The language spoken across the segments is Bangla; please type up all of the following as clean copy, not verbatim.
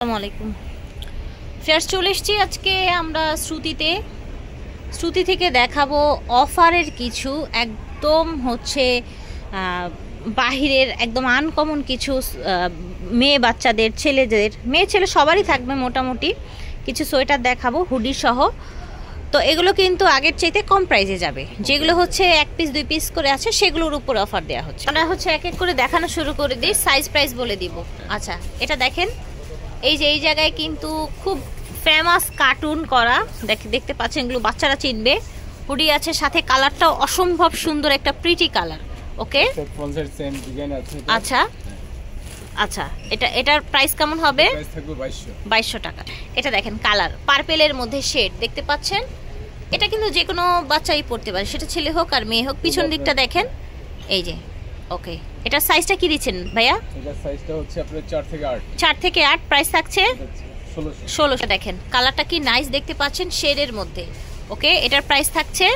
আসসালামু আলাইকুম। ফেয়ার্স চলে এসেছি আজকে আমরা শ্রুতি থেকে দেখাবো অফারের কিছু একদম হচ্ছে বাহিরের একদম আনকমন কিছু মেয়ে বাচ্চাদের ছেলেদের মেয়ে ছেলে সবারই থাকবে মোটামুটি কিছু সোয়েটার দেখাবো হুডি সহ। তো এগুলো কিন্তু আগের চাইতে কম প্রাইসে যাবে, যেগুলো হচ্ছে 1 পিস 2 পিস করে আছে সেগুলোর উপর অফার দেওয়া হচ্ছে। আমরা হচ্ছে এক এক করে দেখানো শুরু করে দিই, সাইজ প্রাইস বলে দিব। আচ্ছা, এটা দেখেন, এই যে এই জায়গায় কিন্তু খুব ফেমাস কার্টুন করা দেখতে পাচ্ছেন, এগুলো বাচ্চারা চিনবে। হুডি আছে সাথে, কালারটাও অসম্ভব সুন্দর, একটা প্রিটি কালার। ওকে, আচ্ছা আচ্ছা, এটার প্রাইস কেমন হবে? 2200 টাকা। এটা দেখেন কালার পার্পেলের মধ্যে শেড দেখতে পাচ্ছেন, এটা কিন্তু যে কোনো বাচ্চাই পড়তে পারে, সেটা ছেলে হোক আর মেয়ে হোক। পিছন দিকটা দেখেন, এই যে। ওকে, এটার সাইজটা কি দিচ্ছেন ভাইয়া? এটার সাইজটা হচ্ছে আপনার 4 থেকে 8। 4 থেকে 8, প্রাইস থাকছে 1600। দেখেন কালারটা কি নাইস দেখতে পাচ্ছেন শেডের মধ্যে। ওকে, এটার প্রাইস থাকছে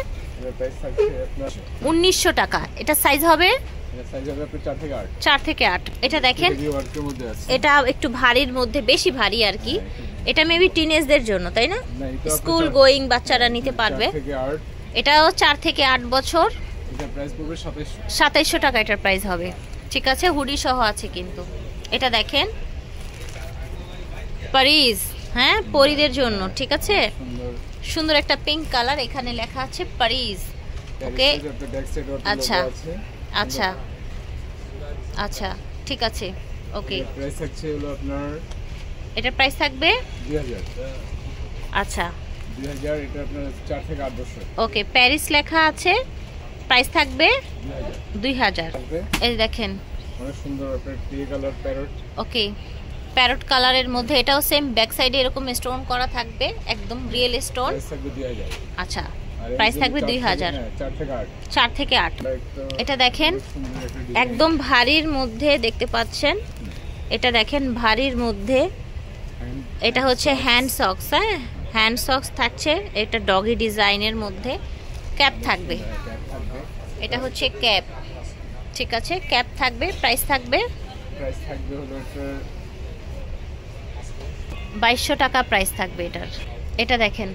1900 টাকা। এটা সাইজ হবে 4 থেকে 8। এটা দেখেন, এটা একটু ভারীর মধ্যে, বেশি ভারী আর কি। এটা মেবি টিনেজদের জন্য, তাই না? স্কুল গোয়িং বাচ্চারা নিতে পারবে। এটাও 4 থেকে 8 বছর। এটার প্রাইস পড়বে 2700 টাকা এটার প্রাইস হবে। ঠিক আছে, হুডি সহ আছে কিন্তু। এটা দেখেন পারিস, হ্যাঁ পরিদের জন্য। ঠিক আছে, সুন্দর একটা পিঙ্ক কালার, এখানে লেখা আছে পারিস। ওকে, আচ্ছা আচ্ছা আচ্ছা, ঠিক আছে। ওকে, প্রাইস থাকছে হলো আপনার, এটার প্রাইস থাকবে 2000। আচ্ছা 2000, এটা আপনার 4 থেকে 8 বছর। ওকে, প্যারিস লেখা আছে, প্রাইস থাকবে 2000। এই দেখেন অনেক সুন্দর একটা গ্রে কালার প্যারট। ওকে, প্যারট কালারের মধ্যে, এটাও সেম ব্যাক সাইডে এরকম স্টোন করা থাকবে, একদম রিয়েল স্টোন। প্রাইস থাকবে 2000। আচ্ছা, প্রাইস থাকবে 2000। 4 থেকে 8। 4 থেকে 8। এটা দেখেন একদম ভারীর মধ্যে দেখতে পাচ্ছেন, এটা দেখেন ভারীর মধ্যে। এটা হচ্ছে হ্যান্ড সক্স, হ্যাঁ হ্যান্ড সক্স থাকছে, এটা ডগি ডিজাইনের মধ্যে। ক্যাপ থাকবে, এটা হচ্ছে ক্যাপ। ঠিক আছে, ক্যাপ থাকবে, প্রাইস থাকবে হলো 2200 টাকা প্রাইস থাকবে এটার। এটা দেখেন,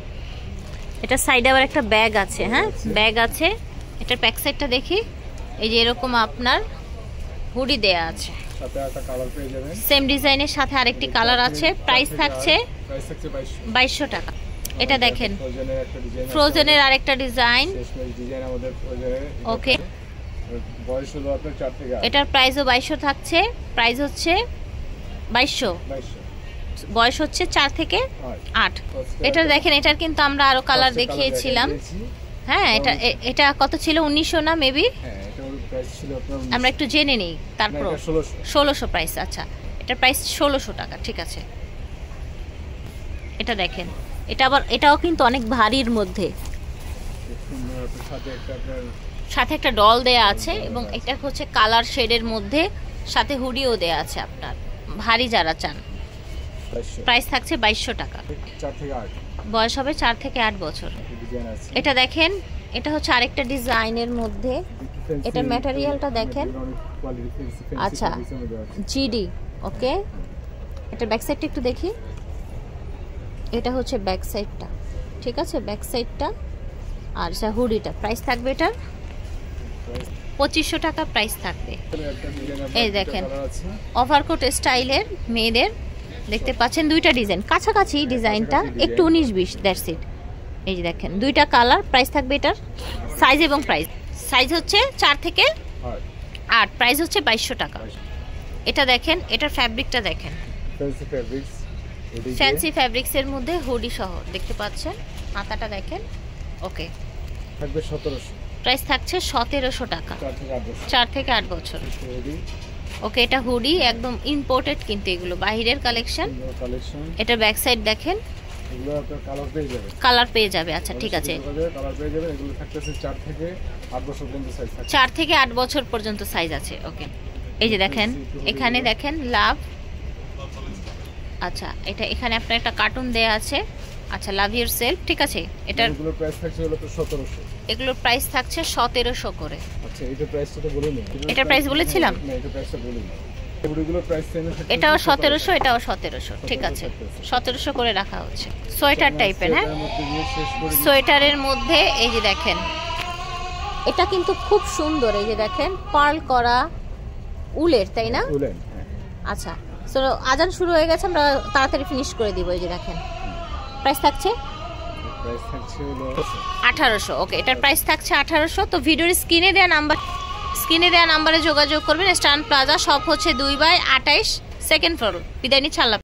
এটা সাইডে আবার একটা ব্যাগ আছে, হ্যাঁ ব্যাগ আছে। এটার ব্যাক সাইডটা দেখি, এই যে এরকম আপনার হুডি দেয়া আছে, সাথে একটা কালার পেয়ে যাবেন সেম ডিজাইনের সাথে আরেকটি কালার আছে। প্রাইস থাকছে 2200 টাকা। এটা দেখেন ফ্রোজেনের আরেকটা ডিজাইন। ওকে, বয়স হলো আপনার 4 থেকে 8। এটার প্রাইসও 2200 থাকছে, প্রাইস হচ্ছে 2200, বয়স হচ্ছে 4 থেকে 8। এটা দেখেন, এটার কিন্তু আমরা আরো কালার দেখিয়েছিলাম। হ্যাঁ, এটা কত ছিল? 1900 না মেবি? আমরা একটু জেনে নিই তারপর। 1600 প্রাইস। আচ্ছা, এটার প্রাইস 1600 টাকা। ঠিক আছে, এটা দেখেন, এটা আবার এটাও কিন্তু অনেক ভারীর মধ্যে, সাথে একটা ডল দেয়া আছে, এবং এটা হচ্ছে কালার শেডের মধ্যে, সাথে হুডিও দেয়া আছে আপনার ভারী যারা চান। প্রাইস থাকছে 2200 টাকা। 4 থেকে 8, বয়স হবে 4 থেকে 8 বছর। এটা দেখেন, এটা হচ্ছে আরেকটা ডিজাইনের মধ্যে, এটা ম্যাটেরিয়ালটা দেখেন। আচ্ছা, জিডি। ওকে, এটা ব্যাক সাইডটা একটু দেখি, এটা হচ্ছে ব্যাক সাইডটা। ঠিক আছে, ব্যাক সাইডটা। আর হুডিটা প্রাইস থাকবে এটার 2500 টাকা প্রাইস থাকবে। এই দেখেন ওভারকোট স্টাইলের মেয়েদের দেখতে পাচ্ছেন, দুইটা ডিজাইন কাছাকাছি, ডিজাইনটা একটু 19-20, দ্যাটস ইট। এই যে দেখেন দুইটা কালার, প্রাইস থাকবে এটার। সাইজ এবং প্রাইস, সাইজ হচ্ছে 4 থেকে 8, প্রাইস হচ্ছে 2200 টাকা। এটা দেখেন, এটার ফ্যাব্রিকটা দেখেন, ফ্যান্সি ফ্যাব্রিক্সের মধ্যে হুডি সহ দেখতে পাচ্ছেন, হাতাটা দেখেন। ওকে, থাকবে 1700, প্রাইস থাকছে 1700 টাকা। 4 থেকে 8 বছর। ওকে, এটা হুডি একদম ইম্পোর্টেড, কিন্তু এগুলো বাইরের কালেকশন। এটা ব্যাক সাইড দেখেন, এগুলো আপনার কালার পেয়ে যাবে, কালার পেয়ে যাবে। আচ্ছা, ঠিক আছে, কালার পেয়ে যাবেন। এগুলো থাকতেছে 4 থেকে 8 বছর পর্যন্ত সাইজ থাকে। 4 থেকে 8 বছর পর্যন্ত সাইজ আছে। ওকে, এই যে দেখেন, এখানে দেখেন লাভ। আচ্ছা, এটা এখানে আপনার একটা কার্টুন দেয়া আছে। আচ্ছা, লাভ ইউর সেলফ। ঠিক আছে, এটার এগুলোর প্রাইস থাকছে হলো 1700। এগুলোর প্রাইস থাকছে 1700 করে। আচ্ছা, এটার প্রাইসটা তো বলিনি। এটার প্রাইস বলেছিলাম না, এটার প্রাইসটা বলিনি। এগুলো প্রাইস সেম থাকছে। এটাও 1700, এটাও 1700, ঠিক আছে 1700 করে রাখা হচ্ছে। সোয়েটার টাইপের, হ্যাঁ সোয়েটারের মধ্যে এই যে দেখেন, এটা কিন্তু খুব সুন্দর, এই যে দেখেন পার্ল করা উলের, তাই না? উলেন। আচ্ছা, সো আজান শুরু হয়ে গেছে, আমরা তাড়াতাড়ি ফিনিশ করে দিব। এই যে দেখেন প্রাইস থাকছে প্রাইস থাকছে হলো 1800। ওকে, এটার প্রাইস থাকছে 1800। তো ভিডিওর স্ক্রিনে দেওয়া নাম্বারে যোগাযোগ করবেন। স্টান প্লাজা, শপ হচ্ছে 2/28, সেকেন্ড ফ্লোর। বিদায় নিচ্ছি, আল্লাহ।